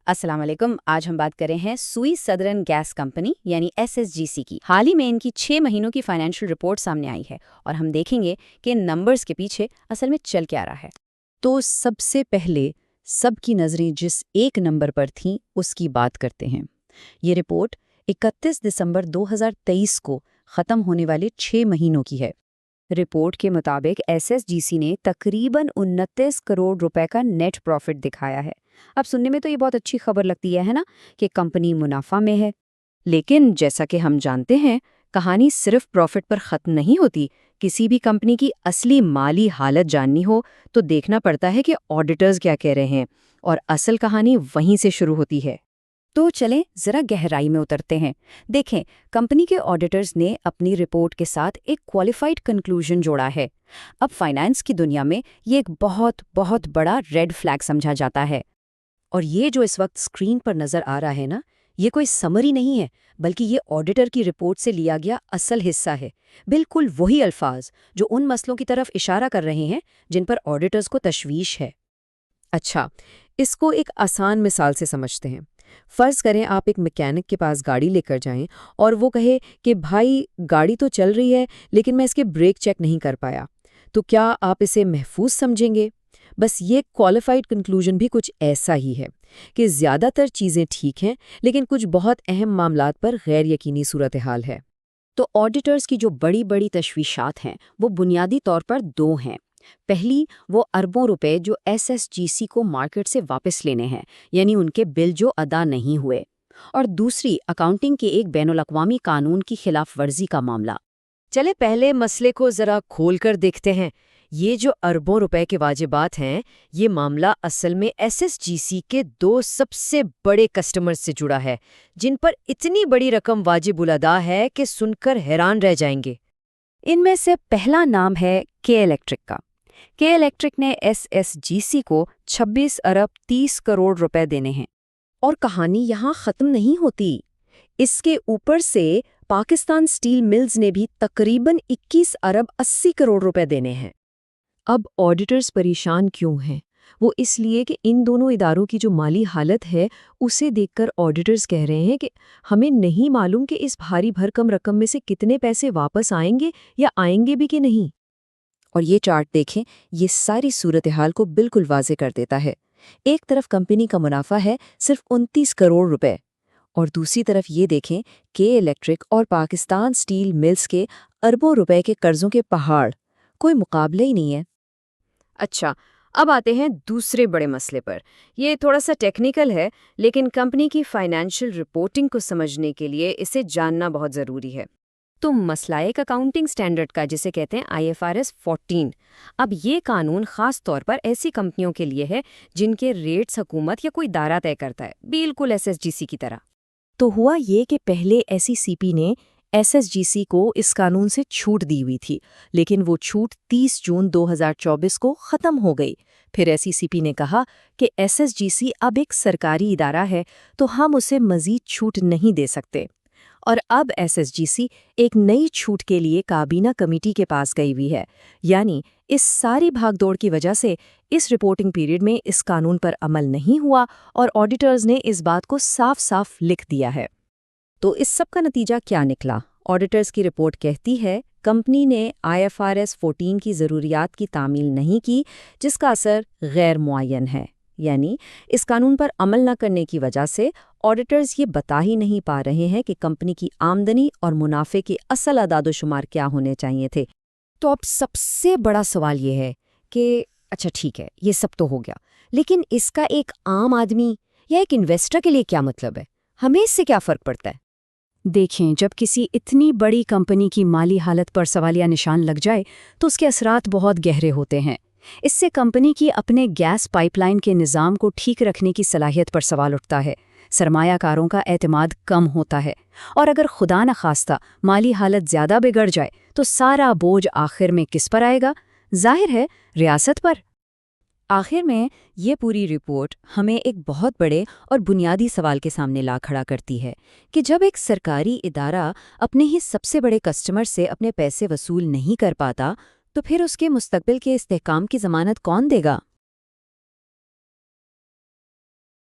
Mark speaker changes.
Speaker 1: अस्सलाम वालेकुम। आज हम बात कर रहे हैं सुई सदर्न गैस कंपनी यानी एसएसजीसी की। हाल ही में इनकी 6 महीनों की फाइनेंशियल रिपोर्ट सामने आई है और हम देखेंगे कि इन नंबर्स के पीछे असल में चल क्या रहा है।
Speaker 2: तो सबसे पहले सबकी नज़रें जिस एक नंबर पर थीं उसकी बात करते हैं। ये रिपोर्ट 31 दिसंबर 2023 को ख़त्म होने वाले 6 महीनों की है।
Speaker 1: रिपोर्ट के मुताबिक एसएसजीसी ने तकरीबन 29 करोड़ रुपए का नेट प्रॉफिट दिखाया है। अब सुनने में तो ये बहुत अच्छी खबर लगती है ना, कि कंपनी मुनाफा में है।
Speaker 2: लेकिन जैसा कि हम जानते हैं, कहानी सिर्फ प्रॉफिट पर ख़त्म नहीं होती। किसी भी कंपनी की असली माली हालत जाननी हो तो देखना पड़ता है कि ऑडिटर्स क्या कह रहे हैं, और असल कहानी वहीं से शुरू होती है।
Speaker 1: तो चलें जरा गहराई में उतरते हैं। देखें, कंपनी के ऑडिटर्स ने अपनी रिपोर्ट के साथ एक क्वालिफाइड कंक्लूजन जोड़ा है। अब फाइनेंस की दुनिया में ये एक बहुत बहुत बड़ा रेड फ्लैग समझा जाता है।
Speaker 2: और ये जो इस वक्त स्क्रीन पर नज़र आ रहा है ना, ये कोई समरी नहीं है, बल्कि ये ऑडिटर की रिपोर्ट से लिया गया असल हिस्सा है। बिल्कुल वही अल्फाज जो उन मसलों की तरफ इशारा कर रहे हैं जिन पर ऑडिटर्स को तशवीश है। अच्छा, इसको एक आसान मिसाल से समझते हैं। फ़र्ज़ करें आप एक मैकेनिक के पास गाड़ी लेकर जाएं और वो कहे कि भाई गाड़ी तो चल रही है लेकिन मैं इसके ब्रेक चेक नहीं कर पाया, तो क्या आप इसे महफूज समझेंगे? बस ये क्वालिफाइड कंक्लूजन भी कुछ ऐसा ही है कि ज़्यादातर चीज़ें ठीक हैं लेकिन कुछ बहुत अहम मामलात पर गैर यकीनी सूरत हाल है। तो ऑडिटर्स की जो बड़ी बड़ी तशवीशात हैं वो बुनियादी तौर पर दो हैं। पहली, वो अरबों रुपए जो एसएसजीसी को मार्केट से वापस लेने हैं, यानी उनके बिल जो अदा नहीं हुए। और दूसरी, अकाउंटिंग के एक बैनुल-अक़वामी कानून की खिलाफ वर्जी का मामला। चले पहले मसले को ज़रा खोल कर देखते हैं। ये जो अरबों रुपए के वाजिबात हैं, ये मामला असल में एसएसजीसी के दो सबसे बड़े कस्टमर्स से जुड़ा है, जिन पर इतनी बड़ी रकम वाजिबुल अदा है कि सुनकर हैरान रह जाएंगे।
Speaker 1: इनमें से पहला नाम है के इलेक्ट्रिक का। के इलेक्ट्रिक ने एसएसजीसी को 26 अरब 30 करोड़ रुपए देने हैं।
Speaker 2: और कहानी यहाँ ख़त्म नहीं होती। इसके ऊपर से पाकिस्तान स्टील मिल्स ने भी तकरीबन 21 अरब 80 करोड़ रुपए देने हैं। अब ऑडिटर्स परेशान क्यों हैं? वो इसलिए कि इन दोनों इदारों की जो माली हालत है उसे देखकर ऑडिटर्स कह रहे हैं कि हमें नहीं मालूम कि इस भारी भरकम रकम में से कितने पैसे वापस आएंगे या आएंगे भी कि नहीं। और ये चार्ट देखें, ये सारी सूरत हाल को बिल्कुल वाज़े कर देता है। एक तरफ कंपनी का मुनाफा है सिर्फ 29 करोड़ रुपए, और दूसरी तरफ ये देखें के इलेक्ट्रिक और पाकिस्तान स्टील मिल्स के अरबों रुपए के कर्जों के पहाड़। कोई मुकाबला ही नहीं है।
Speaker 1: अच्छा, अब आते हैं दूसरे बड़े मसले पर। ये थोड़ा सा टेक्निकल है, लेकिन कंपनी की फाइनेंशियल रिपोर्टिंग को समझने के लिए इसे जानना बहुत ज़रूरी है। तो मसला एक अकाउंटिंग स्टैंडर्ड का, जिसे कहते हैं IFRS 14। अब ये कानून ख़ास तौर पर ऐसी कंपनियों के लिए है जिनके रेट्स हुकूमत या कोई दायरा तय करता है, बिल्कुल एसएसजीसी की तरह।
Speaker 2: तो हुआ ये कि पहले एसईसीपी ने एसएसजीसी को इस कानून से छूट दी हुई थी, लेकिन वो छूट 30 जून 2024 को ख़त्म हो गई। फिर एसईसीपी ने कहा कि एसएसजीसी अब एक सरकारी इदारा है, तो हम उसे मज़ीद छूट नहीं दे सकते। और अब एसएसजीसी एक नई छूट के लिए काबीना कमेटी के पास गई हुई है। यानी इस सारी भागदौड़ की वजह से इस रिपोर्टिंग पीरियड में इस कानून पर अमल नहीं हुआ, और ऑडिटर्स ने इस बात को साफ साफ लिख दिया है। तो इस सब का नतीजा क्या निकला? ऑडिटर्स की रिपोर्ट कहती है कंपनी ने IFRS 14 की ज़रूरियात की तामील नहीं की, जिसका असर गैर मुअय्यन है। यानी इस कानून पर अमल न करने की वजह से ऑडिटर्स ये बता ही नहीं पा रहे हैं कि कंपनी की आमदनी और मुनाफे के असल अदाद-ओ-शुमार क्या होने चाहिए थे। तो अब सबसे बड़ा सवाल ये है कि अच्छा ठीक है, ये सब तो हो गया, लेकिन इसका एक आम आदमी या एक इन्वेस्टर के लिए क्या मतलब है? हमें इससे क्या फ़र्क पड़ता है? देखें, जब किसी इतनी बड़ी कंपनी की माली हालत पर सवालिया निशान लग जाए तो उसके असरात बहुत गहरे होते हैं। इससे कंपनी की अपने गैस पाइपलाइन के निज़ाम को ठीक रखने की सलाहियत पर सवाल उठता है, सरमायाकारों का एतमाद कम होता है, और अगर खुदा न खास्ता माली हालत ज़्यादा बिगड़ जाए तो सारा बोझ आखिर में किस पर आएगा? जाहिर है, रियासत पर। आखिर में ये पूरी रिपोर्ट हमें एक बहुत बड़े और बुनियादी सवाल के सामने ला खड़ा करती है कि जब एक सरकारी इदारा अपने ही सबसे बड़े कस्टमर से अपने पैसे वसूल नहीं कर पाता, तो फिर उसके मुस्तकबिल के इस्तेहकाम की ज़मानत कौन देगा?